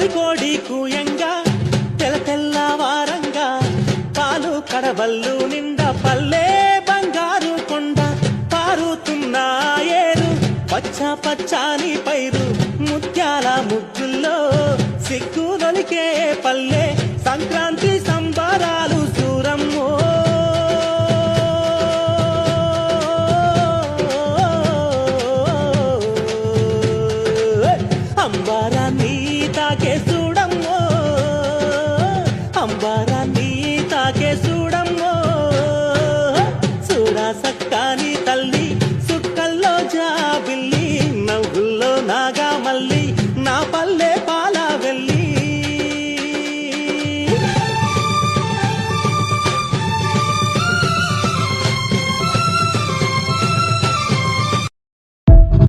తొలికోడి కూయంగా తెల్ల తెల్లవారంగా పాలు కడవల్లు నిండా పల్లె బంగారు కొండ పారుతున్న ఏరు పచ్చ పచ్చాని పైరు ముత్యాల ముగ్గుల్లో సిగ్గులొలికే పల్లె సంక్రాంతి సంబరాలు సూరమ్మో అంబారాన్ని తాకే చూడమ్మో అంబారాన్ని తాకే చూడమ్మో చూడా సక్కాని తల్లి సుక్కల్లో జాబిల్లి